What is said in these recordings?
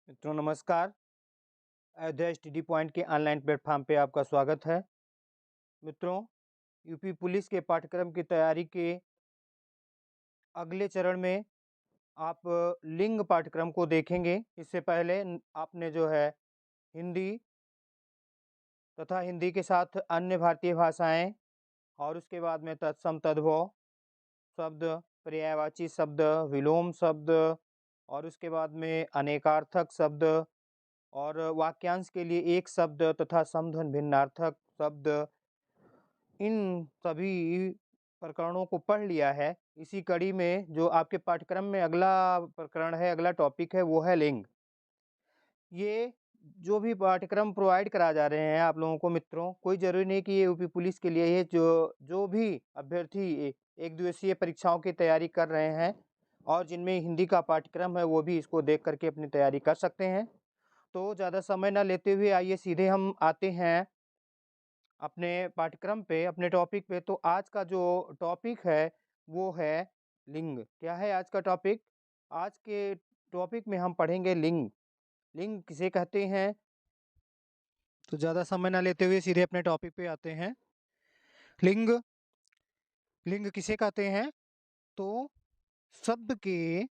मित्रों नमस्कार। Ayodhya study point के ऑनलाइन प्लेटफॉर्म पे आपका स्वागत है। मित्रों, यूपी पुलिस के पाठ्यक्रम की तैयारी के अगले चरण में आप लिंग पाठ्यक्रम को देखेंगे। इससे पहले आपने जो है हिंदी तथा हिंदी के साथ अन्य भारतीय भाषाएं और उसके बाद में तत्सम तद्भव शब्द, पर्यायवाची शब्द, विलोम शब्द और उसके बाद में अनेकार्थक शब्द और वाक्यांश के लिए एक शब्द तथा समध्वनि भिन्नार्थक शब्द, इन सभी प्रकरणों को पढ़ लिया है। इसी कड़ी में जो आपके पाठ्यक्रम में अगला प्रकरण है, अगला टॉपिक है, वो है लिंग। ये जो भी पाठ्यक्रम प्रोवाइड करा जा रहे हैं आप लोगों को मित्रों, कोई ज़रूरी नहीं कि ये यूपी पुलिस के लिए ये जो जो भी अभ्यर्थी एक दिवसीय परीक्षाओं की तैयारी कर रहे हैं और जिनमें हिंदी का पाठ्यक्रम है, वो भी इसको देख करके अपनी तैयारी कर सकते हैं। तो ज़्यादा समय ना लेते हुए आइए सीधे हम आते हैं अपने पाठ्यक्रम पे, अपने टॉपिक पे। तो आज का जो टॉपिक है वो है लिंग। क्या है आज का टॉपिक? आज के टॉपिक में हम पढ़ेंगे लिंग। लिंग किसे कहते हैं? तो ज़्यादा समय ना लेते हुए सीधे अपने टॉपिक पे आते हैं। लिंग लिंग किसे कहते हैं? तो शब्द के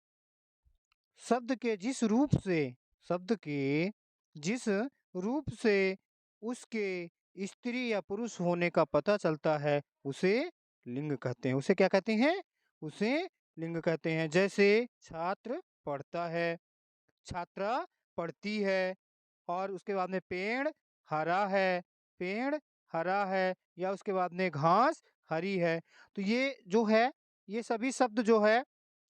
शब्द के जिस रूप से शब्द के जिस रूप से उसके स्त्री या पुरुष होने का पता चलता है, उसे लिंग कहते हैं। उसे क्या कहते हैं? उसे लिंग कहते हैं। जैसे छात्र पढ़ता है, छात्रा पढ़ती है और उसके बाद में पेड़ हरा है या उसके बाद में घास हरी है। तो ये जो है, ये सभी शब्द जो है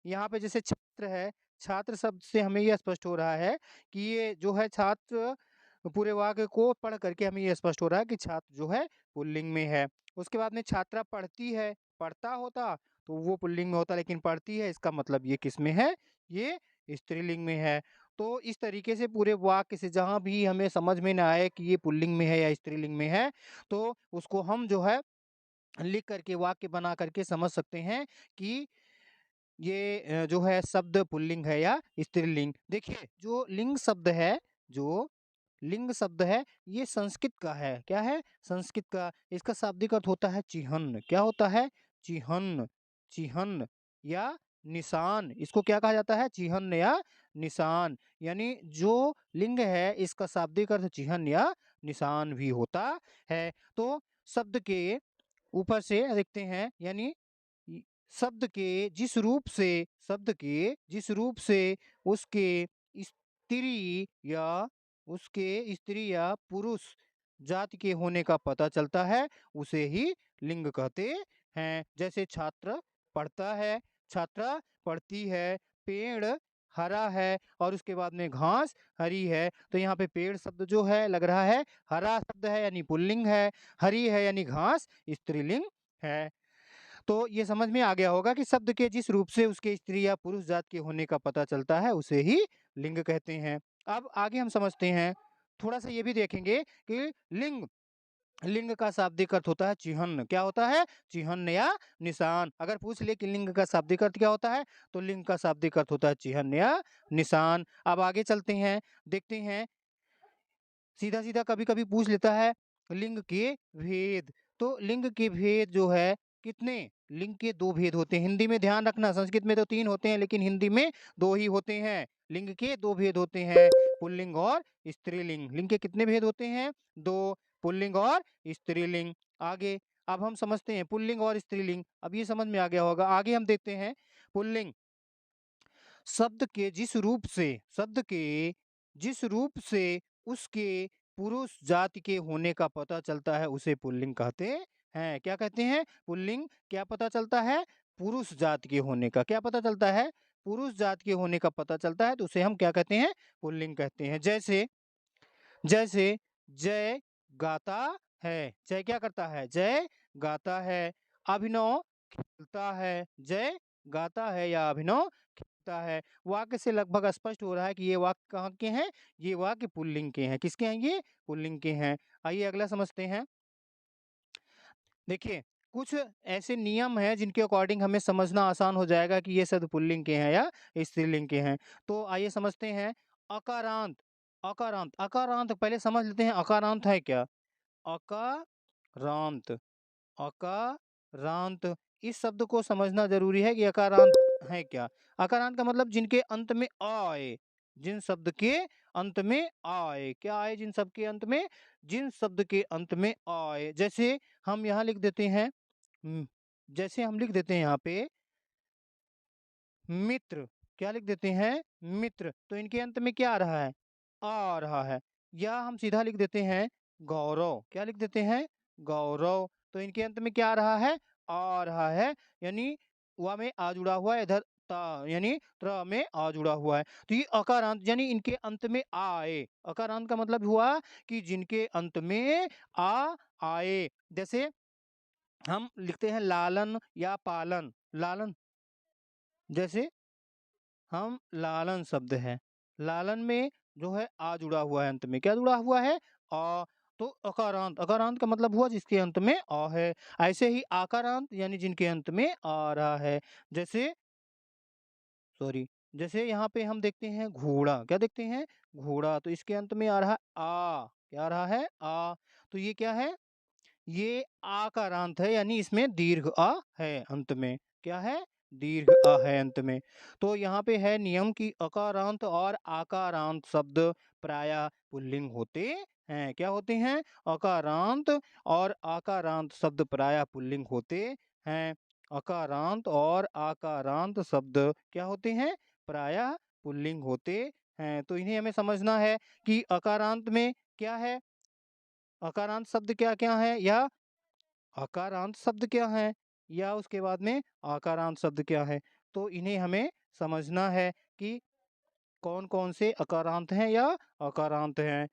यहाँ पे जैसे छात्र है, छात्र शब्द से हमें ये स्पष्ट हो रहा है कि ये जो है छात्र, पूरे वाक्य को पढ़ करके हमें ये स्पष्ट हो रहा है कि छात्र जो है पुल्लिंग में है। उसके बाद में छात्रा पढ़ती है, पढ़ता होता तो वो पुल्लिंग में होता, लेकिन पढ़ती है इसका मतलब ये किस में है? ये स्त्रीलिंग में है। तो इस तरीके से पूरे वाक्य से जहाँ भी हमें समझ में ना आए कि ये पुल्लिंग में है या स्त्रीलिंग में है, तो उसको हम जो है लिख करके वाक्य बना करके समझ सकते हैं कि ये जो है शब्द पुल्लिंग है या स्त्रीलिंग। देखिए जो लिंग शब्द है, जो लिंग शब्द है, ये संस्कृत का है। क्या है? संस्कृत का। इसका शाब्दिक अर्थ होता है चिन्ह। क्या होता है? चिन्ह। चिन्ह या निशान। इसको क्या कहा जाता है? चिन्ह या निशान। यानी जो लिंग है इसका शाब्दिक अर्थ चिन्ह या निशान भी होता है। तो शब्द के ऊपर से देखते हैं, यानी इ- शब्द के जिस रूप से उसके स्त्री या पुरुष जाति के होने का पता चलता है, उसे ही लिंग कहते हैं। जैसे छात्र पढ़ता है, छात्रा पढ़ती है, पेड़ हरा है और उसके बाद में घास हरी है। तो यहाँ पे पेड़ शब्द जो है लग रहा है हरा शब्द है यानी पुल्लिंग है, हरी है यानी घास स्त्रीलिंग है। तो ये समझ में आ गया होगा कि शब्द के जिस रूप से उसके स्त्री या पुरुष जात के होने का पता चलता है, उसे ही लिंग कहते हैं। अब आगे हम समझते हैं, थोड़ा सा ये भी देखेंगे कि लिंग लिंग का शाब्दिक अर्थ होता है चिन्ह। क्या होता है? चिन्ह या निशान। अगर पूछ ले कि लिंग का शाब्दिक अर्थ क्या होता है, तो लिंग का शाब्दिक अर्थ होता है चिन्ह या निशान। अब आगे चलते हैं, देखते हैं। सीधा सीधा कभी कभी पूछ लेता है लिंग के भेद। तो लिंग के भेद जो है कितने? लिंग के दो भेद होते हैं। हिंदी में ध्यान रखना, संस्कृत में तो तीन होते हैं लेकिन हिंदी में दो ही होते हैं। लिंग के दो भेद होते हैं, पुल्लिंग और स्त्रीलिंग। लिंग के कितने भेद होते हैं? दो, पुल्लिंग और स्त्रीलिंग। आगे अब हम समझते हैं पुल्लिंग और स्त्रीलिंग। अब ये समझ में आ गया होगा। आगे हम देखते हैं पुल्लिंग। शब्द के जिस रूप से उसके पुरुष जाति के होने का पता चलता है, उसे पुल्लिंग कहते हैं। क्या कहते हैं? पुल्लिंग। क्या पता चलता है? पुरुष जाति के होने का। क्या पता चलता है? पुरुष जाति के होने का पता चलता है, तो उसे हम क्या कहते हैं? पुल्लिंग कहते हैं। जैसे जैसे जय गाता है। जय क्या करता है? जय गाता है। अभिनव खेलता है। जय गाता है या अभिनव खेलता है। वाक्य से लगभग स्पष्ट हो रहा है कि ये वाक्य कहाँ के हैं? ये वाक्य पुल्लिंग के हैं। किसके हैं ये? पुल्लिंग के हैं। आइए अगला समझते हैं। देखिए कुछ ऐसे नियम हैं जिनके अकॉर्डिंग हमें समझना आसान हो जाएगा कि ये शब्द पुल्लिंग के हैं या स्त्रीलिंग के हैं। तो आइए समझते हैं। अकारांत, अकारांत, अकारांत पहले समझ लेते हैं अकारांत है क्या? अकारांत, अकारांत, इस शब्द को समझना ज़रूरी है कि अकारांत है क्या? अकारांत का मतलब जिनके अंत में अ आए, जिन शब्द के अंत में अ आए, क्या आए जिन शब्द के अंत में? जिन शब्द के अंत में अ आए। जैसे हम यहाँ लिख देते हैं जैसे हम लिख देते हैं यहाँ पे मित्र, क्या लिख देते हैं? मित्र, तो इनके अंत में क्या आ रहा है? आ रहा है। या हम सीधा लिख देते हैं गौरव, क्या लिख देते हैं? गौरव, तो इनके अंत में क्या आ रहा है? आ रहा है, यानी व में आ जुड़ा हुआ है, इधर ता यानी त्र में आ जुड़ा हुआ है। तो ये अकारांत यानी इनके अंत में आ आए। अकारांत का मतलब हुआ कि जिनके अंत में आ आए। जैसे हम लिखते हैं लालन या पालन, लालन, जैसे हम लालन शब्द है, लालन में जो है आ जुड़ा हुआ है, अंत में क्या जुड़ा हुआ है? अ, तो अकारांत, अकारांत का मतलब हुआ जिसके अंत में अ है। ऐसे ही आकारांत यानी जिनके अंत में आ रहा है। जैसे सॉरी, जैसे यहाँ पे हम देखते हैं घोड़ा, क्या देखते हैं? घोड़ा, तो इसके अंत में आ रहा है आ, क्या आ रहा है? आ, तो ये क्या है? ये आकारांत है, यानी इसमें दीर्घ अ है अंत में। क्या है? दीर्घ अ है अंत में। तो यहाँ पे है नियम कि अकारांत और आकारांत शब्द प्रायः पुल्लिंग होते हैं। क्या होते हैं? अकारांत और आकारांत शब्द प्रायः पुल्लिंग होते हैं। अकारांत और आकारांत शब्द क्या होते हैं? प्रायः पुल्लिंग होते हैं। तो इन्हें हमें समझना है कि अकारांत में क्या है? अकारांत शब्द क्या-क्या है? या अकारांत शब्द क्या है? या उसके बाद में आकारांत शब्द क्या है? तो इन्हें हमें समझना है कि कौन-कौन से अकारांत हैं या अकारांत हैं।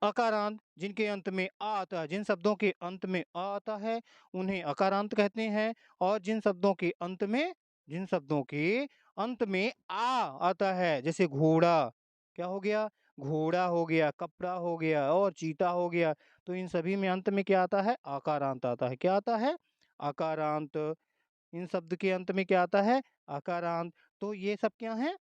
अकारांत जिनके अंत में आ आता है, जिन शब्दों के अंत में आ आता है, उन्हें अकारांत कहते हैं। और जिन शब्दों के अंत में आ आता है, जैसे घोड़ा, क्या हो गया? घोड़ा हो गया, कपड़ा हो गया और चीता हो गया, तो इन सभी में अंत में क्या आता है? आकारांत आता है। क्या आता है? आकारांत। इन शब्द के अंत में क्या आता है? आकारांत। तो ये सब क्या हैं?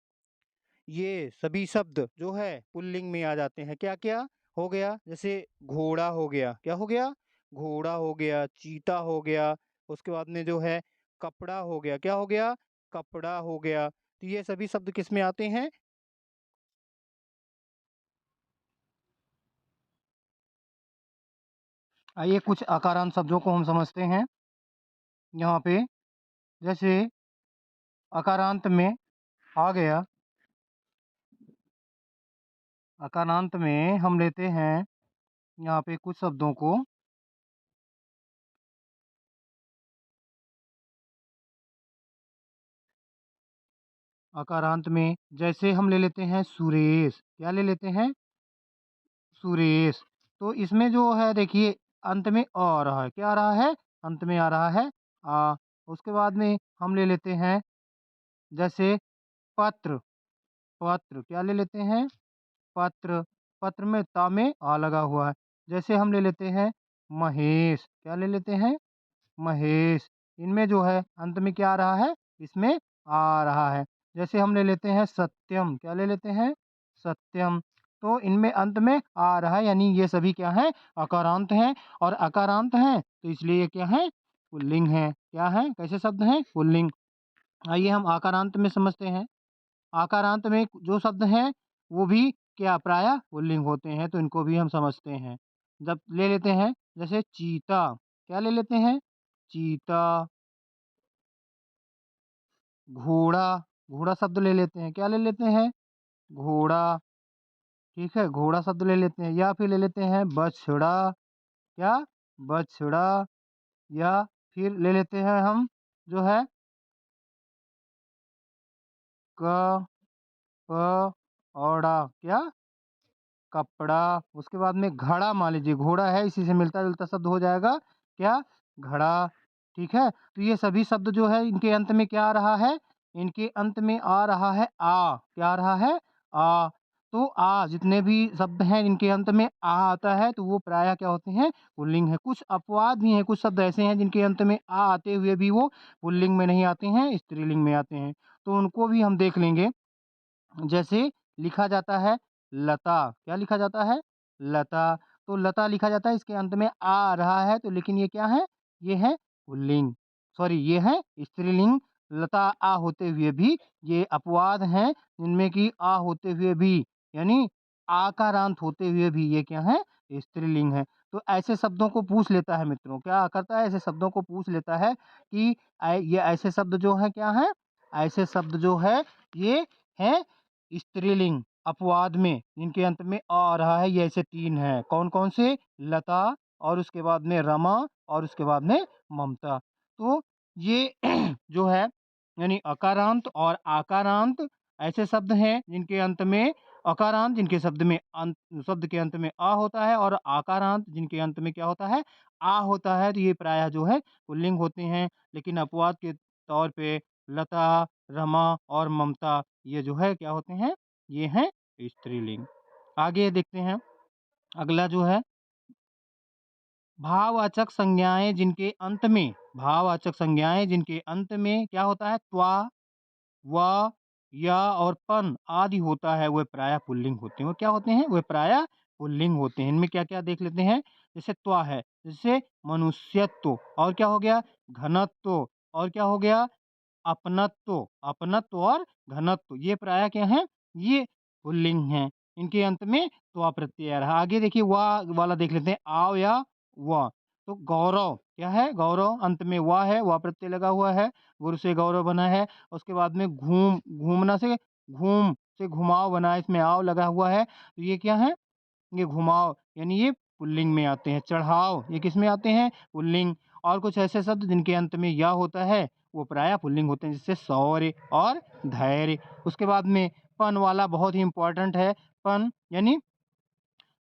ये सभी शब्द जो है पुल्लिंग में आ जाते हैं। क्या-क्या हो गया? जैसे घोड़ा हो गया, क्या हो गया? घोड़ा हो गया, चीता हो गया, उसके बाद में जो है कपड़ा हो गया, क्या हो गया? कपड़ा हो गया। तो ये सभी शब्द किसमें आते हैं? आइए कुछ अकारांत शब्दों को हम समझते हैं। यहाँ पे जैसे अकारांत में आ गया, अकारांत में हम लेते हैं यहाँ पे कुछ शब्दों को। अकारांत में जैसे हम ले लेते हैं सुरेश, क्या ले लेते हैं? सुरेश। तो इसमें जो है देखिए अंत में अ आ रहा है, क्या आ रहा है? अंत में आ रहा है आ। उसके बाद में हम ले लेते हैं जैसे पत्र, पत्र क्या ले लेते हैं? पत्र, पत्र में ता में आ लगा हुआ है। जैसे हम ले लेते हैं महेश, क्या ले लेते हैं? महेश। इनमें जो है अंत में क्या आ रहा है? इसमें आ रहा है। जैसे हम ले लेते हैं सत्यम, क्या ले लेते हैं? सत्यम। तो इनमें अंत में आ रहा है, यानी ये सभी क्या हैं? अकारांत हैं। और अकारांत हैं तो इसलिए ये क्या है? पुल्लिंग है। क्या है? कैसे शब्द हैं? पुल्लिंग। आइए हम आकारांत में समझते हैं। आकारांत में जो शब्द हैं वो भी क्या प्रायः पुल्लिंग होते हैं, तो इनको भी हम समझते हैं। जब ले लेते हैं जैसे चीता, क्या ले लेते हैं? चीता। घोड़ा, घोड़ा शब्द ले लेते हैं, क्या ले लेते हैं? घोड़ा, ठीक है? घोड़ा शब्द ले लेते हैं या फिर ले लेते हैं बछड़ा, क्या? बछड़ा। या फिर ले लेते हैं हम जो है क, प, औड़ा, क्या? कपड़ा। उसके बाद में घड़ा मान लीजिए, घोड़ा है इसी से मिलता-जुलता शब्द हो जाएगा, क्या? घड़ा, ठीक है? तो ये सभी शब्द जो है इनके अंत में क्या आ रहा है? इनके अंत में आ रहा है आ, क्या आ रहा है? आ। तो आ जितने भी शब्द हैं इनके अंत में आ आता है तो वो प्रायः क्या होते हैं? पुल्लिंग है। कुछ अपवाद भी हैं, कुछ शब्द ऐसे हैं जिनके अंत में आ आते हुए भी वो पुल्लिंग में नहीं आते हैं, स्त्रीलिंग में आते हैं। तो उनको भी हम देख लेंगे। जैसे लिखा जाता है लता। क्या लिखा जाता है? लता। तो लता लिखा जाता है, इसके अंत में आ रहा है तो लेकिन ये क्या है? ये है पुल्लिंग, सॉरी ये है स्त्रीलिंग। लता आ होते हुए भी ये अपवाद हैं जिनमें कि आ होते हुए भी यानी आकारांत होते हुए भी ये क्या है? स्त्रीलिंग है। तो ऐसे शब्दों को पूछ लेता है मित्रों, क्या करता है? ऐसे शब्दों को पूछ लेता है कि ये ऐसे शब्द जो है क्या है? ऐसे शब्द जो है ये है स्त्रीलिंग अपवाद में जिनके अंत में आ रहा है, ये ऐसे 3 हैं। कौन-कौन से? लता और उसके बाद में रमा और उसके बाद में ममता। तो ये जो है यानी अकारांत और आकारांत ऐसे शब्द हैं जिनके अंत में अकारांत जिनके शब्द के अंत में अ होता है और आकारांत जिनके अंत में क्या होता है? आ होता है। तो ये प्रायः जो है पुल्लिंग होते हैं, लेकिन अपवाद के तौर पे लता, रमा और ममता ये जो है क्या होते हैं? ये हैं स्त्रीलिंग। आगे देखते हैं, अगला जो है भाववाचक संज्ञाएँ जिनके अंत में क्या होता है? त्वा, व, या और पन आदि होता है, वे प्रायः पुल्लिंग होते हैं। वो क्या होते हैं? वे प्रायः पुल्लिंग होते हैं। इनमें क्या-क्या देख लेते हैं? जैसे त्वा है, जैसे मनुष्यत्व और क्या हो गया? घनत्व और क्या हो गया? अपनत्व और घनत्व ये प्रायः क्या हैं? ये पुल्लिंग हैं। इनके अंत में त्वा प्रत्यय आ रहा है। आगे देखिए वा वाला देख लेते हैं, आव या व। तो गौरव क्या है? गौरव अंत में व है, व प्रत्यय लगा हुआ है, गुरु से गौरव बना है। उसके बाद में घूमना से घूम से घुमाव बना है, इसमें आव लगा हुआ है। तो ये क्या है? ये घुमाव यानी ये पुल्लिंग में आते हैं। चढ़ाव ये किसमें आते हैं? पुल्लिंग। और कुछ ऐसे शब्द जिनके अंत में या होता है वो प्रायः पुल्लिंग होते हैं, जैसे शौर्य और धैर्य। उसके बाद में पन वाला बहुत ही इम्पोर्टेंट है। पन यानी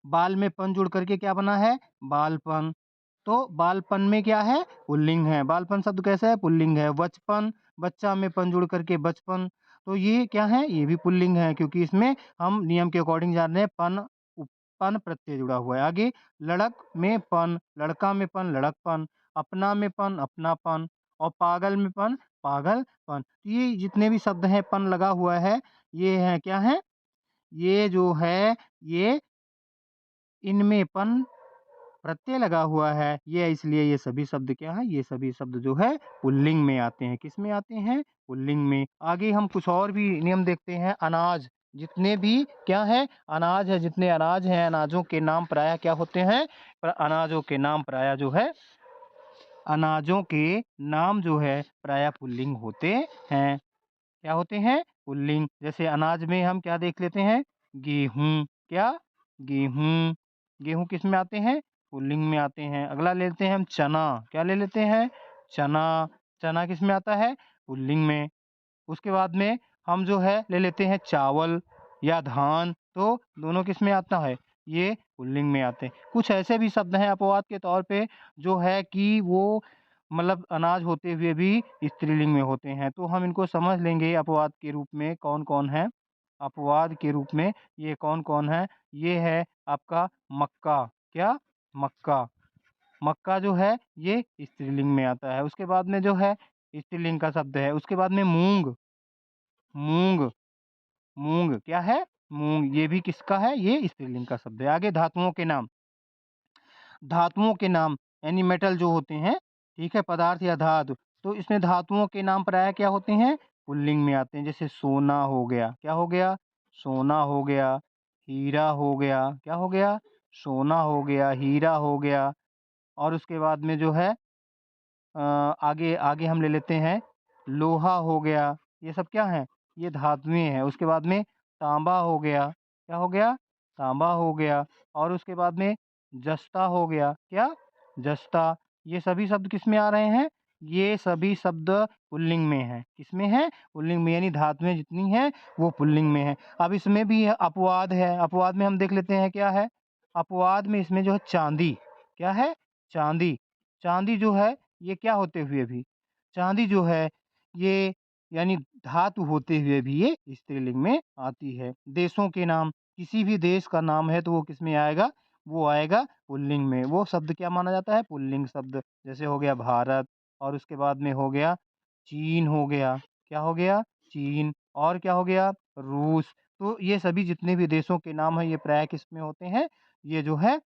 बाल में पन जुड़ करके क्या बना है? बालपन। तो बालपन में क्या है? पुल्लिंग है। बालपन शब्द कैसा है? पुल्लिंग है। बचपन, बच्चा में पन जुड़ करके बचपन। तो ये क्या है? ये भी पुल्लिंग है क्योंकि इसमें हम नियम के अकॉर्डिंग जान रहे हैं पन प्रत्यय जुड़ा हुआ है। आगे लड़क में पन, लड़का में पन, लड़कपन, अपना में पन, अपनापन और पागल में पन, पागलपन। ये जितने भी शब्द हैं पन लगा हुआ है, ये हैं क्या है? ये जो है ये इनमें पन प्रत्यय लगा हुआ है, ये इसलिए ये सभी शब्द क्या है? ये सभी शब्द जो है पुल्लिंग में आते हैं। किसमें आते हैं? पुल्लिंग में। आगे हम कुछ और भी नियम देखते हैं। अनाज, जितने भी क्या है? अनाज है, जितने अनाज हैं, अनाजों के नाम प्रायः क्या होते हैं? अनाजों के नाम प्रायः जो है अनाजों के नाम जो है प्रायः पुल्लिंग होते हैं। क्या होते हैं? पुल्लिंग। जैसे अनाज में हम क्या देख लेते हैं? गेहूँ। क्या? गेहूँ। गेहूँ किस में आते हैं? पुल्लिंग में आते हैं। अगला ले लेते हैं हम चना। क्या ले लेते हैं? चना। चना किस में आता है? पुल्लिंग में। उसके बाद में हम जो है ले लेते हैं चावल या धान, तो दोनों किस में आता है? ये पुल्लिंग में आते हैं। कुछ ऐसे भी शब्द हैं अपवाद के तौर पे जो है कि वो मतलब अनाज होते हुए भी स्त्रीलिंग में होते हैं। तो हम इनको समझ लेंगे अपवाद के रूप में कौन-कौन है। अपवाद के रूप में ये कौन-कौन है? ये है आपका मक्का। क्या? मक्का। मक्का जो है ये स्त्रीलिंग में आता है। उसके बाद में जो है स्त्रीलिंग का शब्द है। उसके बाद में मूंग। मूंग, मूंग क्या है? मूंग, ये भी किसका है? ये स्त्रीलिंग का शब्द है। आगे धातुओं के नाम। धातुओं के नाम यानी मेटल जो होते हैं, ठीक है? पदार्थ या धातु। तो इसमें धातुओं के नाम प्रायः क्या होते हैं? पुल्लिंग में आते हैं। जैसे सोना हो गया, क्या हो गया? सोना हो गया। हीरा हो गया, क्या हो गया? सोना हो गया, हीरा हो गया। और उसके बाद में जो है आगे आगे हम ले लेते हैं लोहा हो गया, ये सब क्या हैं? ये धातुएँ हैं। उसके बाद में तांबा हो गया, क्या हो गया? तांबा हो गया और उसके बाद में जस्ता हो गया, क्या? जस्ता। ये सभी शब्द किसमें आ रहे हैं? ये सभी शब्द पुल्लिंग में हैं। किसमें हैं? पुल्लिंग में यानी धातुएँ जितनी हैं वो पुल्लिंग में हैं। अब इसमें भी अपवाद है, अपवाद में हम देख लेते हैं क्या है? अपवाद में इसमें जो है चाँदी, क्या है? चाँदी। चाँदी जो है ये क्या होते हुए भी? चाँदी जो है ये यानी धातु होते हुए भी ये स्त्रीलिंग में आती है। देशों के नाम, किसी भी देश का नाम है तो वो किसमें आएगा? वो आएगा पुल्लिंग में। वो शब्द क्या माना जाता है? पुल्लिंग शब्द। जैसे हो गया भारत और उसके बाद में हो गया चीन हो गया। क्या हो गया? चीन और क्या हो गया? रूस। तो ये सभी जितने भी देशों के नाम हैं ये प्रायः किसमें होते हैं? ये जो है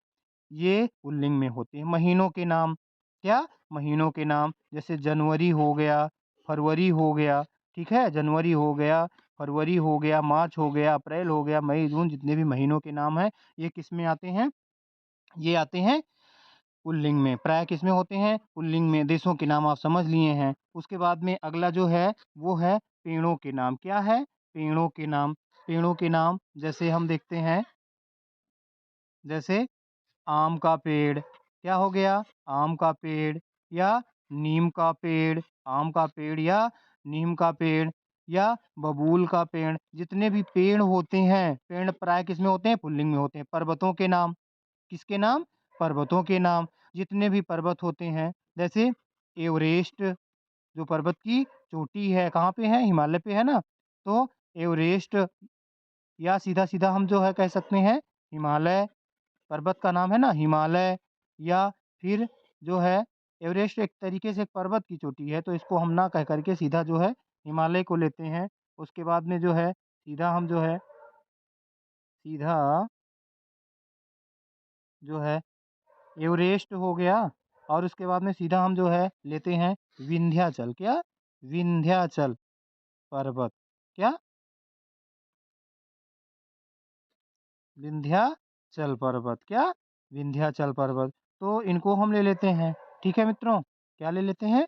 ये पुल्लिंग में होते हैं। महीनों के नाम, क्या? महीनों के नाम जैसे जनवरी हो गया, फरवरी हो गया, ठीक है? जनवरी हो गया, फरवरी हो गया, मार्च हो गया, अप्रैल हो गया, मई, जून, जितने भी महीनों के नाम हैं, ये किसमें आते हैं? ये आते हैं पुल्लिंग में। प्रायः किसमें होते हैं? पुल्लिंग में। देशों के नाम आप समझ लिए हैं। उसके बाद में अगला जो है वो है पेड़ों के नाम। क्या है? पेड़ों के नाम। पेड़ों के नाम जैसे हम देखते हैं, जैसे आम का पेड़, क्या हो गया? आम का पेड़, या नीम का पेड़, आम का पेड़ या नीम का पेड़, या बबूल का पेड़। जितने भी पेड़ होते हैं, पेड़ प्राय किसमें होते हैं? पुल्लिंग में होते हैं। पर्वतों के नाम, किसके नाम? पर्वतों के नाम। जितने भी पर्वत होते हैं, जैसे एवरेस्ट जो पर्वत की चोटी है, कहाँ पे है? हिमालय पे है ना? तो एवरेस्ट, या सीधा-सीधा हम जो है कह सकते हैं हिमालय। पर्वत का नाम है ना हिमालय, या फिर जो है एवरेस्ट एक तरीके से एक पर्वत की चोटी है, तो इसको हम ना कह करके सीधा जो है हिमालय को लेते हैं। उसके बाद में जो है सीधा हम जो है सीधा जो है एवरेस्ट हो गया, और उसके बाद में सीधा हम जो है लेते हैं विंध्याचल। क्या? विंध्याचल पर्वत। क्या? विंध्याचल पर्वत। क्या? विंध्याचल पर्वत। तो इनको हम ले लेते हैं। ठीक है मित्रों? क्या ले लेते हैं?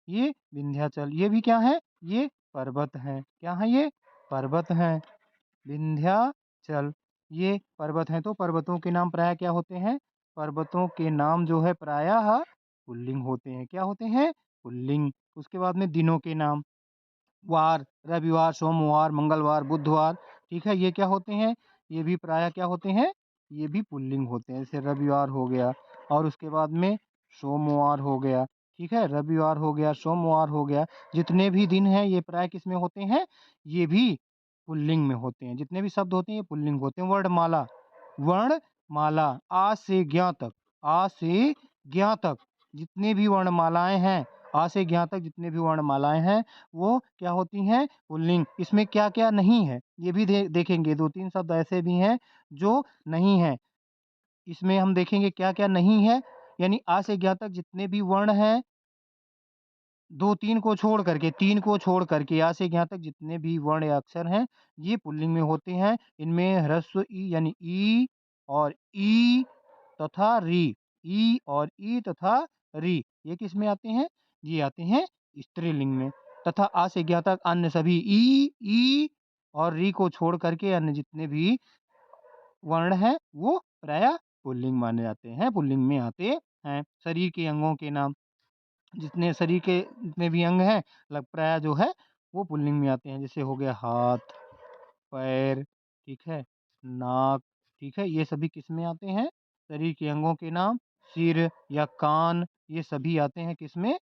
ये विंध्याचल, ये भी क्या है? ये पर्वत हैं। क्या है ये? पर्वत हैं। विंध्याचल ये पर्वत हैं। तो पर्वतों के नाम प्रायः क्या होते हैं? पर्वतों के नाम जो है प्रायः पुल्लिंग होते हैं। क्या होते हैं? पुल्लिंग। उसके बाद में दिनों के नाम, वार, रविवार, सोमवार, मंगलवार, बुधवार, ठीक है? ये क्या होते हैं? ये भी प्रायः क्या होते हैं? ये भी पुल्लिंग होते हैं। जैसे रविवार हो गया, और उसके बाद में सोमवार हो गया, ठीक है? रविवार हो गया, सोमवार हो गया, जितने भी दिन हैं ये प्रायः किसमें होते हैं? ये भी पुल्लिंग में होते हैं। जितने भी शब्द होते हैं ये पुल्लिंग होते हैं। वर्णमाला, वर्णमाला, आ से ज्ञ तक, आ से ज्ञ तक जितनी भी वर्णमालाएँ हैं, आ से ज्ञ तक जितनी भी वर्णमालाएँ हैं, वो क्या होती हैं? पुल्लिंग। इसमें क्या-क्या नहीं है, ये भी देखेंगे। 2-3 शब्द ऐसे भी हैं जो नहीं हैं। इसमें हम देखेंगे क्या-क्या नहीं है, यानी आ से ज्ञ तक जितने भी वर्ण हैं, 2-3 को छोड़ करके, 3 को छोड़ करके, आ से ज्ञ तक जितने भी वर्ण या अक्षर हैं, ये पुल्लिंग में होते हैं। इनमें ह्रस्व ई यानी ई और ई तथा री, ई और ई तथा री, ये किसमें आते हैं? ये आते हैं स्त्रीलिंग में। तथा आ से ज्ञ तक अन्य सभी ई, ई और री को छोड़ करके अन्य जितने भी वर्ण हैं, वो प्रायः पुल्लिंग माने जाते हैं, पुल्लिंग में आते हैं। शरीर के अंगों के नाम, जितने शरीर के जितने भी अंग हैं, प्रायः जो है वो पुल्लिंग में आते हैं। जैसे हो गया हाथ, पैर, ठीक है? नाक, ठीक है? ये सभी किसमें आते हैं? शरीर के अंगों के नाम। सिर या कान, ये सभी आते हैं किसमें?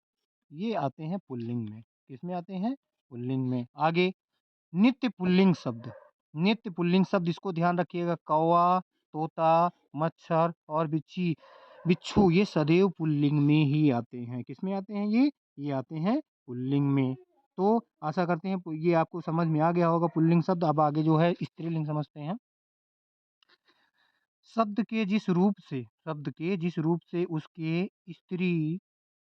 ये आते हैं पुल्लिंग में। किसमें आते हैं? पुल्लिंग में। आगे नित्य पुल्लिंग शब्द, नित्य पुल्लिंग शब्द इसको ध्यान रखिएगा। कौवा, तोता, मच्छर और बिच्छू ये सदैव पुल्लिंग में ही आते हैं। किसमें आते हैं ये? ये आते हैं पुल्लिंग में। तो आशा करते हैं ये आपको समझ में आ गया होगा पुल्लिंग शब्द। अब आगे जो है स्त्रीलिंग समझते हैं। शब्द के जिस रूप से उसके स्त्री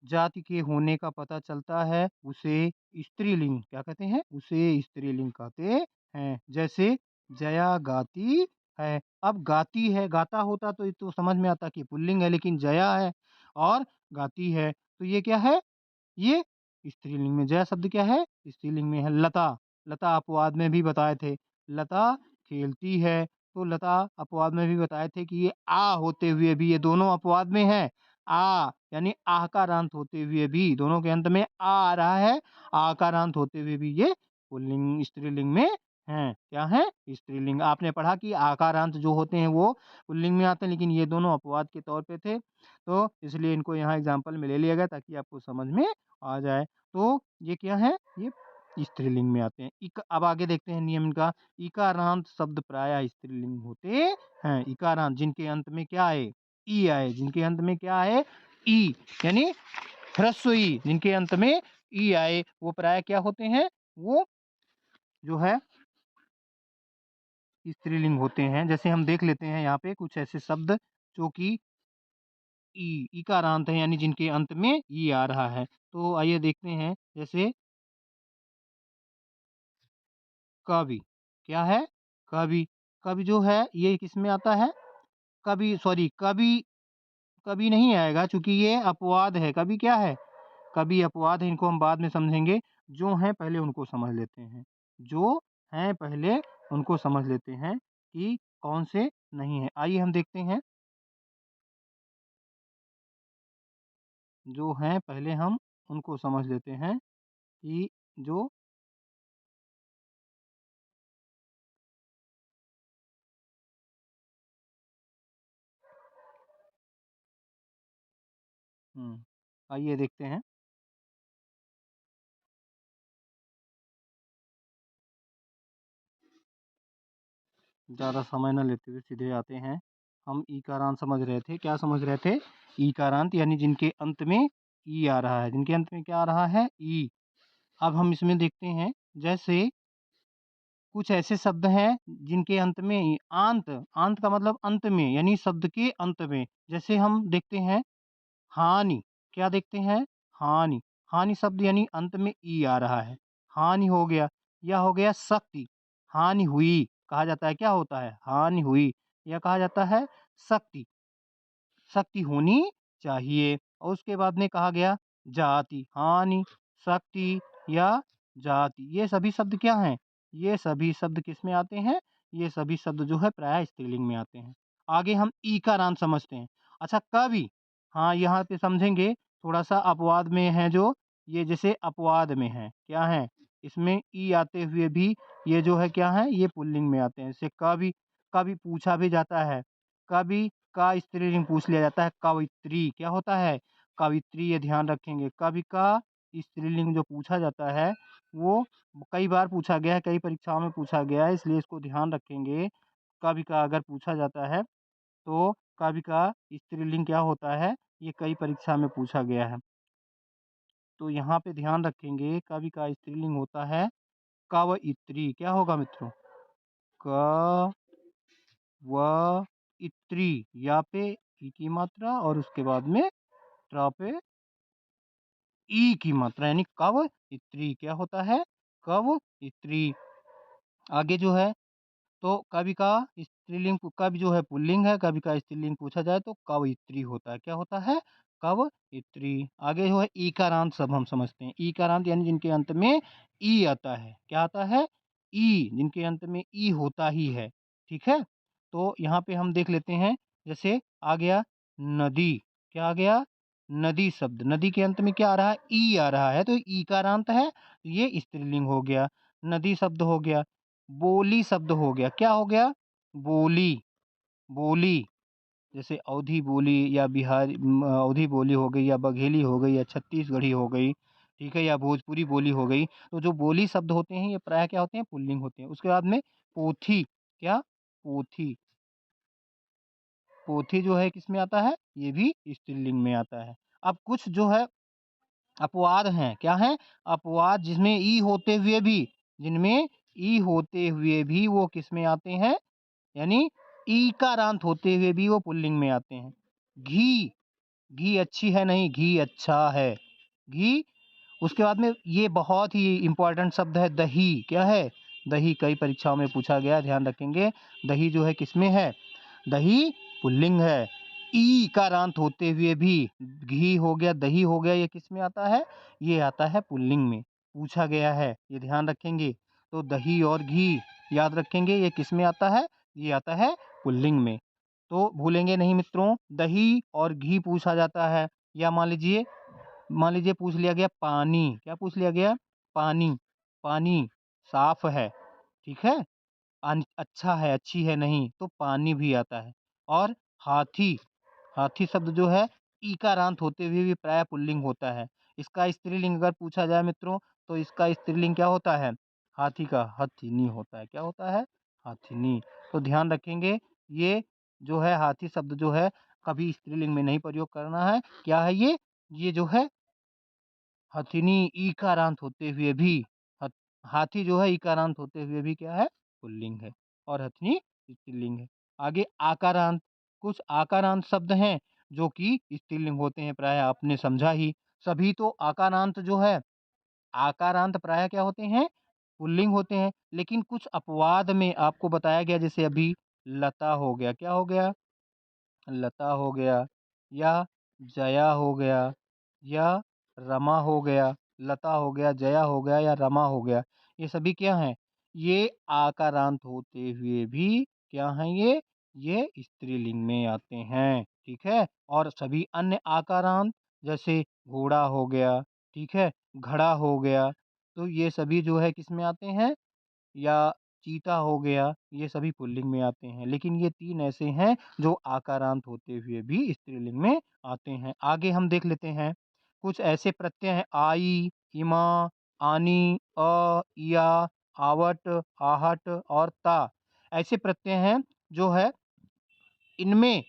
जाति के होने का पता चलता है, उसे स्त्रीलिंग क्या कहते हैं? उसे स्त्रीलिंग कहते हैं। जैसे जया गाती है। अब गाती है, गाता होता तो ये तो समझ में आता कि पुल्लिंग है, लेकिन जया है और गाती है, तो ये क्या है? ये स्त्रीलिंग में। जया शब्द क्या है? स्त्रीलिंग में है। लता, लता अपवाद में भी बताए थे। लता खेलती है, तो लता अपवाद में भी बताए थे कि ये आ होते हुए भी, ये दोनों अपवाद में है। आ यानी आकारांत होते हुए भी, दोनों के अंत में आ रहा है, आकारांत होते हुए भी ये पुल्लिंग स्त्रीलिंग में हैं। क्या है? स्त्रीलिंग। आपने पढ़ा कि आकारांत जो होते हैं वो पुल्लिंग में आते हैं, लेकिन ये दोनों अपवाद के तौर पे थे, तो इसलिए इनको यहाँ एग्जाम्पल में ले लिया गया ताकि आपको समझ में आ जाए। तो ये क्या है? ये स्त्रीलिंग में आते हैं। अब आगे देखते हैं नियम इनका। इकारांत शब्द प्रायः स्त्रीलिंग होते हैं। इकारांत जिनके अंत में क्या आए? ई आए। जिनके अंत में क्या आए? ई, यानी ह्रस्व ई, जिनके अंत में ई आए, वो प्रायः क्या होते हैं? वो जो है स्त्रीलिंग होते हैं। जैसे हम देख लेते हैं यहाँ पे कुछ ऐसे शब्द जो कि ईकारांत है, यानी जिनके अंत में ई आ रहा है। तो आइए देखते हैं, जैसे कवि, क्या है? कवि। कवि जो है ये किस में आता है? कवि कवि नहीं आएगा, चूँकि ये अपवाद है। कवि क्या है? कवि अपवाद है, इनको हम बाद में समझेंगे। जो हैं पहले उनको समझ लेते हैं। जो हैं पहले उनको समझ लेते हैं कि कौन से नहीं हैं। आइए हम देखते हैं। जो हैं पहले हम उनको समझ लेते हैं कि जो आइए देखते हैं। ज़्यादा समय ना लेते हुए सीधे आते हैं। हम ईकारांत समझ रहे थे। क्या समझ रहे थे? ईकारांत, यानी जिनके अंत में ई आ रहा है। जिनके अंत में क्या आ रहा है? ई। अब हम इसमें देखते हैं, जैसे कुछ ऐसे शब्द हैं जिनके अंत में आंत, आंत का मतलब अंत में, यानी शब्द के अंत में। जैसे हम देखते हैं हानि। क्या देखते हैं? हानि। हानि शब्द यानी अंत में ई आ रहा है। हानि हो गया। या हो गया शक्ति। हानि हुई कहा जाता है। क्या होता है? हानि हुई। या कहा जाता है शक्ति। शक्ति होनी चाहिए। और उसके बाद में कहा गया जाति। हानि, शक्ति या जाति, ये सभी शब्द क्या हैं? ये सभी शब्द किस में आते हैं? ये सभी शब्द जो है प्रायः स्त्रीलिंग में आते हैं। आगे हम ईकारांत समझते हैं। अच्छा, कवि, हाँ यहाँ पे समझेंगे। थोड़ा सा अपवाद में है, जो ये जैसे अपवाद में है, क्या है? इसमें ई आते हुए भी ये जो है क्या है? ये पुल्लिंग में आते हैं। जैसे कवि, कवि पूछा भी जाता है। कवि का स्त्रीलिंग पूछ लिया जाता है कवित्री। क्या होता है? कवित्री, ये ध्यान रखेंगे। कवि का स्त्रीलिंग जो पूछा जाता है वो कई बार पूछा गया है, कई परीक्षाओं में पूछा गया है, इसलिए इसको ध्यान रखेंगे। कवि का अगर पूछा जाता है तो कवि का स्त्रीलिंग क्या होता है, ये कई परीक्षा में पूछा गया है। तो यहाँ पे ध्यान रखेंगे, कवि का स्त्रीलिंग होता है कवयित्री। क्या होगा मित्रों? क व इत्री। या पे ई की मात्रा और उसके बाद में ट्रा पे ई की मात्रा, यानी कव इत्री। क्या होता है? कव इत्री। आगे जो है, तो कवि का स्त्रीलिंग, कवि जो है पुल्लिंग है, कवि का स्त्रीलिंग पूछा जाए तो कवयित्री होता है। क्या होता है? कवयित्री। आगे जो है ईकारांत सब हम समझते हैं। ईकारांत यानी जिनके अंत में ई आता है। क्या आता है? ई। जिनके अंत में ई होता ही है। ठीक है। तो यहाँ पे हम देख लेते हैं, जैसे आ गया नदी। क्या आ गया? नदी शब्द। नदी के अंत में क्या आ रहा है? ई आ रहा है, तो ईकारांत है, ये स्त्रीलिंग हो गया। नदी शब्द हो गया। बोली शब्द हो गया। क्या हो गया? बोली। बोली, जैसे अवधी बोली या अवधी बोली हो गई, या बघेली हो गई, या छत्तीसगढ़ी हो गई, ठीक है, या भोजपुरी बोली हो गई। तो जो बोली शब्द होते हैं ये प्रायः क्या होते हैं? पुल्लिंग होते हैं। उसके बाद में पोथी। क्या? पोथी। पोथी जो है किस में आता है? ये भी स्त्रीलिंग में आता है। अब कुछ जो है अपवाद हैं। क्या हैं? अपवाद, जिसमें ई होते हुए भी, जिनमें ई होते हुए भी वो किस में आते हैं? यानी ईकारांत होते हुए भी वो पुल्लिंग में आते हैं। घी। घी अच्छी है नहीं, घी अच्छा है। घी। उसके बाद में ये बहुत ही इम्पोर्टेंट शब्द है दही। क्या है? दही कई परीक्षाओं में पूछा गया है, ध्यान रखेंगे। दही जो है किसमें है? दही पुल्लिंग है। ई का रांत होते हुए भी घी हो गया, दही हो गया, ये किस में आता है? ये आता है पुल्लिंग में, पूछा गया है, ये ध्यान रखेंगे। तो दही और घी याद रखेंगे, ये किस में आता है? ये आता है पुल्लिंग में। तो भूलेंगे नहीं मित्रों, दही और घी पूछा जाता है। या मान लीजिए पूछ लिया गया पानी। क्या पूछ लिया गया? पानी। पानी साफ है, ठीक है। अच्छा है, अच्छी है नहीं, तो पानी भी आता है। और हाथी। हाथी शब्द जो है ईकारांत होते हुए भी प्राय पुल्लिंग होता है। इसका स्त्रीलिंग अगर पूछा जाए मित्रों, तो इसका स्त्रीलिंग क्या होता है? हाथी का हथिनी होता है। क्या होता है? हथिनी। तो ध्यान रखेंगे, ये जो है हाथी शब्द जो है कभी स्त्रीलिंग में नहीं प्रयोग करना है। क्या है ये? ये जो है हथिनी ईकारांत होते हुए भी, हथ- हाथी जो है ईकारांत होते हुए भी क्या है? पुल्लिंग है। और हथनी स्त्रीलिंग है। आगे आकारांत, कुछ आकारांत शब्द हैं जो कि स्त्रीलिंग होते हैं, प्रायः आपने समझा ही। सभी तो आकारांत जो है, आकारांत प्रायः क्या होते हैं? पुल्लिंग होते हैं, लेकिन कुछ अपवाद में आपको बताया गया, जैसे अभी लता हो गया, क्या हो गया? लता हो गया, या जया हो गया, या रमा हो गया। लता हो गया, जया हो गया या रमा हो गया, ये सभी क्या हैं? ये आकारांत होते हुए भी क्या हैं ये स्त्रीलिंग में आते हैं, ठीक है? और सभी अन्य आकारांत, जैसे घोड़ा हो गया, ठीक है? घड़ा हो गया, तो ये सभी जो है किसमें आते हैं? या चीता हो गया, ये सभी पुल्लिंग में आते हैं। लेकिन ये 3 ऐसे हैं जो आकारांत होते हुए भी स्त्रीलिंग में आते हैं। आगे हम देख लेते हैं, कुछ ऐसे प्रत्यय हैं, आई, इमा, आनी, इया, आवट, आहट और ता। ऐसे प्रत्यय हैं जो है इनमें,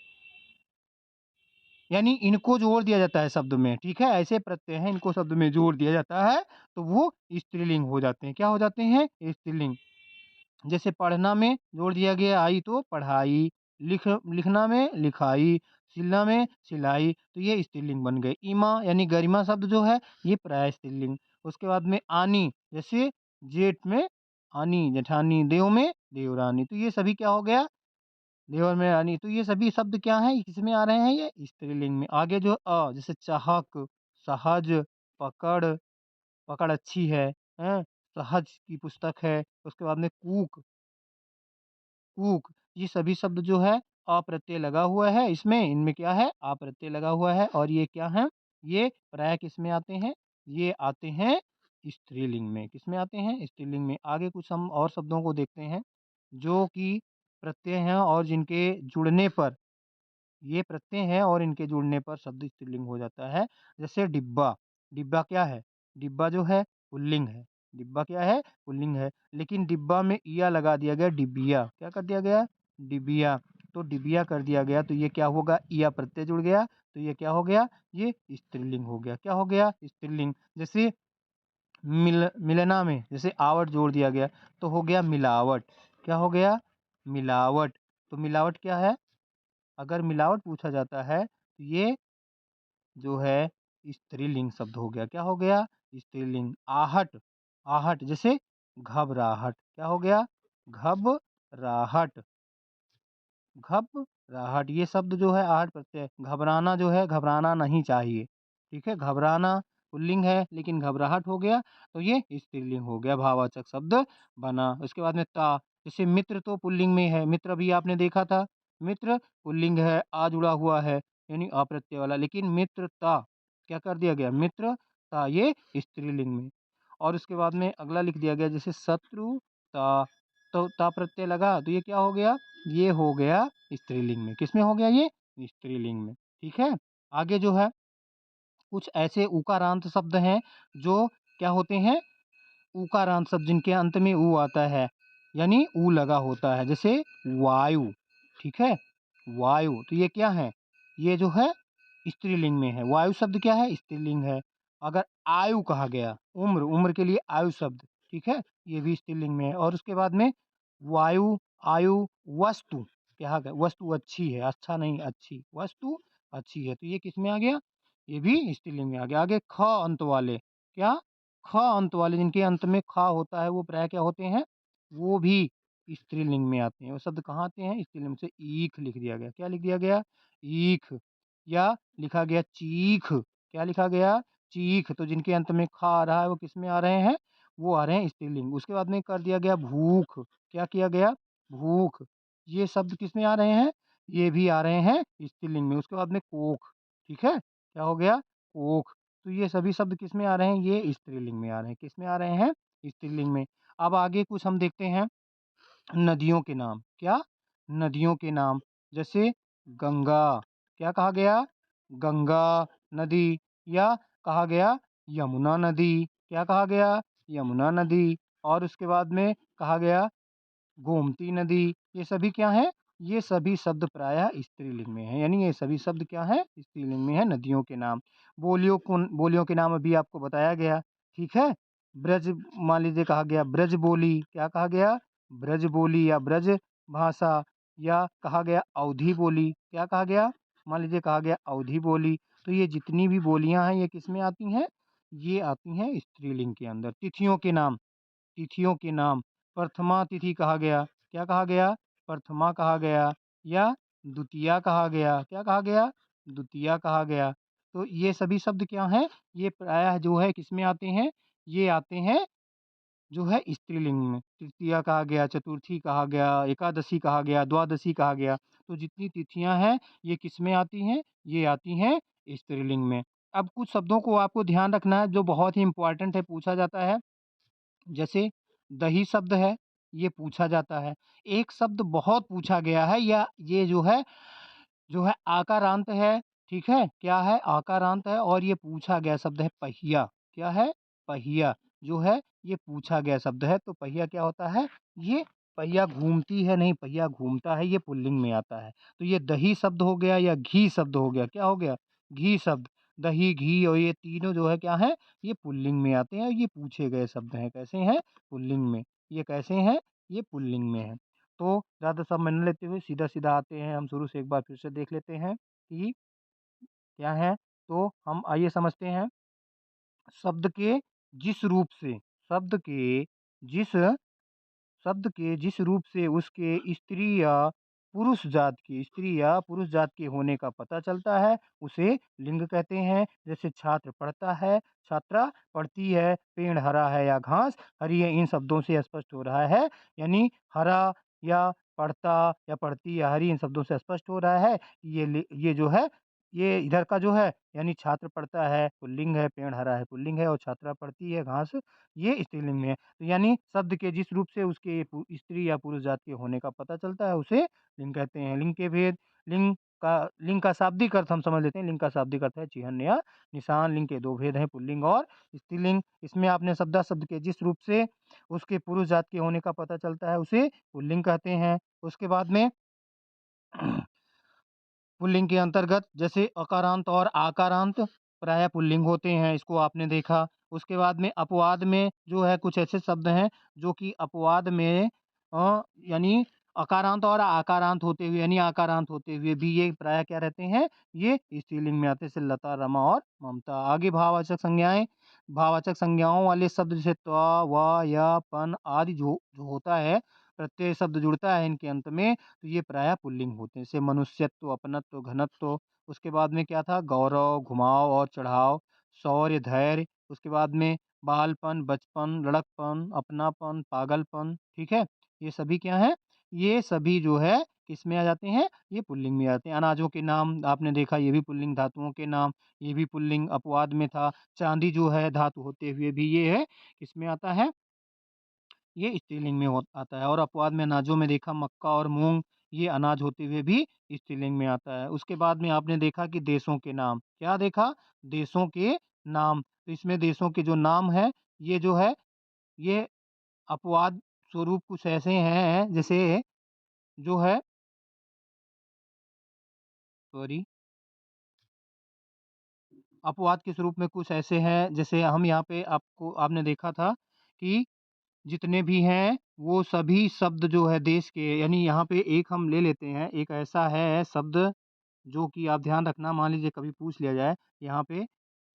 यानी इनको जोड़ दिया जाता है शब्द में, ठीक है? ऐसे प्रत्यय हैं, इनको शब्द में जोड़ दिया जाता है, तो वो स्त्रीलिंग हो जाते हैं। क्या हो जाते हैं? स्त्रीलिंग। जैसे पढ़ना में जोड़ दिया गया आई, तो पढ़ाई, लिखना में लिखाई, सिलना में सिलाई, तो ये स्त्रीलिंग बन गए। इमा यानी गरिमा शब्द जो है, ये प्राय स्त्रीलिंग। उसके बाद में आनी, जैसे जेठ में आनी जेठानी, देव में देवरानी, तो ये सभी क्या हो गया? देवर में रानी, तो ये सभी शब्द क्या हैं? किसमें आ रहे हैं? ये स्त्रीलिंग में। आगे जो जैसे चाहक, सहज, पकड़, पकड़ अच्छी है, हैं? सहज की पुस्तक है। उसके बाद में कूक, कूक, ये सभी शब्द जो है अप्रत्यय लगा हुआ है इसमें, इनमें क्या है? अप्रत्यय लगा हुआ है, और ये क्या है? ये प्रायः किसमें आते हैं? ये आते हैं स्त्रीलिंग में। किसमें आते हैं? स्त्रीलिंग में। आगे कुछ हम और शब्दों को देखते हैं, जो कि प्रत्यय हैं और जिनके जुड़ने पर, ये प्रत्यय हैं और इनके जुड़ने पर शब्द स्त्रीलिंग हो जाता है। जैसे डिब्बा, डिब्बा क्या है? डिब्बा जो है पुल्लिंग है। डिब्बा क्या है? पुल्लिंग है। लेकिन डिब्बा में इया लगा दिया गया, डिबिया। क्या कर दिया गया? डिबिया। तो डिबिया कर दिया गया, तो ये क्या होगा? इया प्रत्यय जुड़ गया, तो ये क्या हो गया? ये स्त्रीलिंग हो गया। क्या हो गया? स्त्रीलिंग। जैसे मिलना में जैसे आवट जोड़ दिया गया, तो हो गया मिलावट। क्या हो गया? मिलावट। तो मिलावट क्या है? अगर मिलावट पूछा जाता है, तो ये जो है स्त्रीलिंग शब्द हो गया। क्या हो गया? स्त्रीलिंग। आहट, आहट जैसे घबराहट। क्या हो गया? घबराहट, घबराहट, ये शब्द जो है आहट प्रत्यय। घबराना जो है, घबराना नहीं चाहिए, ठीक है? घबराना पुल्लिंग है, लेकिन घबराहट हो गया, तो ये स्त्रीलिंग हो गया, भाववाचक शब्द बना। उसके बाद में ता, जैसे मित्र तो पुल्लिंग में है, मित्र भी आपने देखा था, मित्र पुल्लिंग है, आ जुड़ा हुआ है, यानी अप्रत्यय वाला। लेकिन मित्रता क्या कर दिया गया? मित्रता, ये स्त्रीलिंग में। और उसके बाद में अगला लिख दिया गया, जैसे शत्रुता, तो ता प्रत्यय लगा, तो ये क्या हो गया? ये हो गया स्त्रीलिंग में। किसमें हो गया ये? स्त्रीलिंग में, ठीक है? आगे जो है कुछ ऐसे उकारांत शब्द हैं जो क्या होते हैं? उकारांत शब्द जिनके अंत में ऊ आता है, यानी ऊ लगा होता है, जैसे वायु, ठीक है? वायु, तो ये क्या है? ये जो है स्त्रीलिंग में है। वायु शब्द क्या है? स्त्रीलिंग है। अगर आयु कहा गया, उम्र, उम्र के लिए आयु शब्द, ठीक है? ये भी स्त्रीलिंग में है। और उसके बाद में वायु, आयु, वस्तु, क्या है? वस्तु अच्छी है, अच्छा नहीं अच्छी, वस्तु अच्छी है, तो ये किसमें आ गया? ये भी स्त्रीलिंग में आ गया। आगे ख अंत वाले, क्या? ख अंत वाले, जिनके अंत में ख होता है, वो प्रायः क्या होते हैं? वो भी स्त्रीलिंग में आते हैं। वो शब्द कहाँ आते हैं? स्त्रीलिंग से। ईख लिख दिया गया। क्या लिख दिया गया? ईख। या लिखा गया चीख। क्या लिखा गया? चीख। तो जिनके अंत में ख आ रहा है, वो किसमें आ रहे हैं? वो आ रहे हैं स्त्रीलिंग। उसके बाद में कर दिया गया भूख। क्या किया गया? भूख। ये शब्द किसमें आ रहे हैं? ये भी आ रहे हैं स्त्रीलिंग में। उसके बाद में कोख, ठीक है? क्या हो गया? कोख। तो ये सभी शब्द किसमें आ रहे हैं? ये स्त्रीलिंग में आ रहे हैं। किसमें आ रहे हैं? स्त्रीलिंग में। अब आगे कुछ हम देखते हैं, नदियों के नाम। क्या? नदियों के नाम, जैसे गंगा। क्या कहा गया? गंगा नदी। या कहा गया यमुना नदी। क्या कहा गया? यमुना नदी। और उसके बाद में कहा गया गोमती नदी। ये सभी क्या हैं? ये सभी शब्द प्रायः स्त्रीलिंग में हैं, यानी ये सभी शब्द क्या हैं? स्त्रीलिंग में है, नदियों के नाम। बोलियों के नाम अभी आपको बताया गया, ठीक है? ब्रज, मान लीजिए कहा गया ब्रज बोली। क्या कहा गया? ब्रज बोली या ब्रज भाषा, या कहा गया अवधी बोली। क्या कहा गया? मान लीजिए कहा गया अवधी बोली। तो ये जितनी भी बोलियां हैं ये किस में आती हैं? ये आती हैं स्त्रीलिंग के अंदर। तिथियों के नाम, तिथियों के नाम, प्रथमा तिथि कहा गया। क्या कहा गया? प्रथमा कहा गया, या द्वितीया कहा गया। क्या कहा गया? द्वितीया कहा गया। तो ये सभी शब्द क्या हैं? ये प्रायः जो है किस में आते हैं? ये आते हैं जो है स्त्रीलिंग में। तृतीया कहा गया, चतुर्थी कहा गया, एकादशी कहा गया, द्वादशी कहा गया। तो जितनी तिथियां हैं ये किस में आती हैं? ये आती हैं स्त्रीलिंग में। अब कुछ शब्दों को आपको ध्यान रखना है जो बहुत ही इंपॉर्टेंट है, पूछा जाता है। जैसे दही शब्द है, ये पूछा जाता है। एक शब्द बहुत पूछा गया है, या ये जो है आकारांत है, ठीक है? क्या है? आकारांत है, और ये पूछा गया शब्द है पहिया। क्या है? पहिया जो है ये पूछा गया शब्द है। तो पहिया क्या होता है? ये पहिया घूमती है, नहीं पहिया घूमता है, ये पुल्लिंग में आता है। तो ये दही शब्द हो गया या घी शब्द हो गया। क्या हो गया? घी शब्द। दही, घी और ये तीनों जो है क्या है? ये पुल्लिंग में आते हैं, और ये पूछे गए शब्द हैं। कैसे हैं? पुल्लिंग में। ये कैसे हैं? ये पुल्लिंग में है। तो ज़्यादा समय न लेते हुए सीधा-सीधा आते हैं, हम शुरू से एक बार फिर से देख लेते हैं कि क्या है। तो हम आइए समझते हैं। शब्द के जिस रूप से शब्द के जिस शब्द के जिस रूप से उसके स्त्री या पुरुष जात के होने का पता चलता है, उसे लिंग कहते हैं। जैसे छात्र पढ़ता है, छात्रा पढ़ती है, पेड़ हरा है या घास हरी है, इन शब्दों से स्पष्ट हो रहा है। यानी हरा या पढ़ता या पढ़ती या हरी, इन शब्दों से स्पष्ट हो रहा है कि ये जो है ये इधर का जो है, यानी छात्र पढ़ता है पुल्लिंग है, पेड़ हरा है पुल्लिंग है, और छात्रा पढ़ती है घास, ये स्त्रीलिंग में है। तो यानी शब्द के जिस रूप से उसके स्त्री या पुरुष जात के होने का पता चलता है, उसे लिंग कहते हैं। लिंग के भेद। लिंग का शाब्दिक अर्थ हम समझ लेते हैं। लिंग का शाब्दिक अर्थ है चिन्ह या निशान। लिंग के दो भेद हैं, पुल्लिंग और स्त्रीलिंग। इसमें आपने शब्द के जिस रूप से उसके पुरुष जात के होने का पता चलता है, उसे पुल्लिंग कहते हैं। उसके बाद में पुल्लिंग के अंतर्गत जैसे अकारांत और आकारांत प्रायः पुल्लिंग होते हैं, इसको आपने देखा। उसके बाद में अपवाद में जो है कुछ ऐसे शब्द हैं जो कि अपवाद में यानी अकारांत और आकारांत होते हुए, यानी आकारांत होते हुए भी ये प्रायः क्या रहते हैं? ये स्त्रीलिंग में आते हैं, जैसे लता, रमा और ममता। आगे भाववाचक संज्ञाएं। भाववाचक संज्ञाओं वाले शब्द जैसे त्वा, वा, या, पन आदि जो जो होता है, प्रत्यय शब्द जुड़ता है इनके अंत में, तो ये प्रायः पुल्लिंग होते हैं। जैसे मनुष्यत्व, अपनत्व, घनत्व। उसके बाद में क्या था? गौरव, घुमाव और चढ़ाव, शौर्य, धैर्य। उसके बाद में बालपन, बचपन, लड़कपन, अपनापन, पागलपन, ठीक है? ये सभी क्या हैं? ये सभी जो है किसमें आ जाते हैं? ये पुल्लिंग में आते हैं। अनाजों के नाम आपने देखा, ये भी पुल्लिंग। धातुओं के नाम, ये भी पुल्लिंग अपवाद में था। चांदी जो है धातु होते हुए भी ये है किसमें आता है? ये स्त्रीलिंग में हो आता है। और अपवाद में अनाजों में देखा मक्का और मूँग, ये अनाज होते हुए भी स्त्रीलिंग में आता है। उसके बाद में आपने देखा कि देशों के नाम, क्या देखा? देशों के नाम। तो इसमें देशों के जो नाम हैं, ये जो है, ये अपवाद स्वरूप कुछ ऐसे हैं, जैसे जो है सॉरी, अपवाद के स्वरूप में कुछ ऐसे हैं, जैसे हम यहाँ पे आपने देखा था कि जितने भी हैं वो सभी शब्द जो है देश के, यानी यहाँ पे एक हम ले लेते हैं, एक ऐसा है शब्द जो कि आप ध्यान रखना, मान लीजिए कभी पूछ लिया जाए यहाँ पे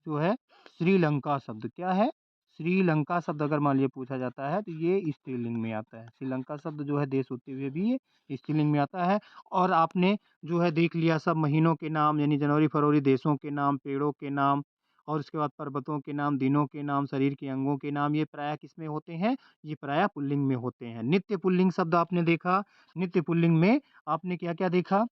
जो है श्रीलंका शब्द। क्या है? श्रीलंका शब्द अगर मान लीजिए पूछा जाता है, तो ये स्त्रीलिंग में आता है। श्रीलंका शब्द जो है देश होते हुए भी ये स्त्रीलिंग में आता है। और आपने जो है देख लिया सब महीनों के नाम, यानी जनवरी, फरवरी, देशों के नाम, पेड़ों के नाम, और उसके बाद पर्वतों के नाम, दिनों के नाम, शरीर के अंगों के नाम, ये प्रायः किसमें होते हैं? ये प्रायः पुल्लिंग में होते हैं। नित्य पुल्लिंग शब्द आपने देखा। नित्य पुल्लिंग में आपने क्या-क्या देखा?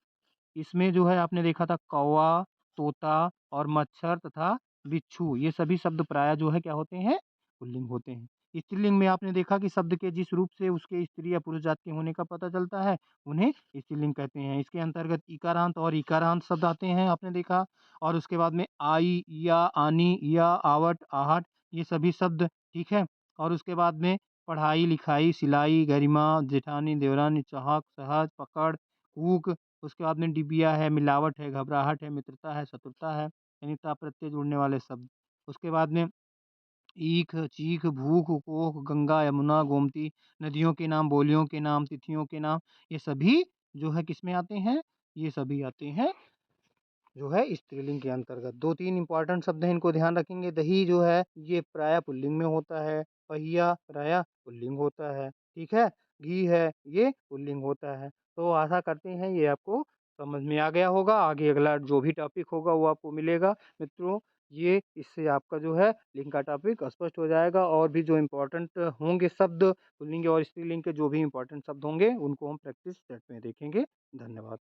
इसमें जो है आपने देखा था कौवा, तोता और मच्छर तथा बिच्छू, ये सभी शब्द प्रायः जो है क्या होते हैं? पुल्लिंग होते हैं। स्त्रीलिंग में आपने देखा कि शब्द के जिस रूप से उसके स्त्री या पुरुष जात के होने का पता चलता है, उन्हें स्त्रीलिंग कहते हैं। इसके अंतर्गत इकारांत और इकारांत शब्द आते हैं, आपने देखा। और उसके बाद में आई, या, आनी, या, आवट, आहट, ये सभी शब्द, ठीक है। और उसके बाद में पढ़ाई, लिखाई, सिलाई, गरिमा, जेठानी, देवरानी, चाहक, सहज, पकड़, कूक। उसके बाद में डिबिया है, मिलावट है, घबराहट है, मित्रता है, शत्रुता है, यानी ता प्रत्यय जुड़ने वाले शब्द। उसके बाद में ईख, चीख, भूख, कोख, गंगा, यमुना, गोमती, नदियों के नाम, बोलियों के नाम, तिथियों के नाम, ये सभी जो है किसमें आते हैं? ये सभी आते हैं जो है स्त्रीलिंग के अंतर्गत। 2-3 इम्पोर्टेंट शब्द हैं, इनको ध्यान रखेंगे। दही जो है ये प्रायः पुल्लिंग में होता है, पहिया प्रायः पुल्लिंग होता है, ठीक है? घी है ये पुल्लिंग होता है। तो आशा करते हैं ये आपको समझ में आ गया होगा। आगे अगला जो भी टॉपिक होगा वो आपको मिलेगा। मित्रों, ये इससे आपका जो है लिंग का टॉपिक स्पष्ट हो जाएगा और भी जो इम्पोर्टेंट होंगे शब्द पुल्लिंग और स्त्रीलिंग के जो भी इम्पोर्टेंट शब्द होंगे उनको हम प्रैक्टिस सेट में देखेंगे। धन्यवाद।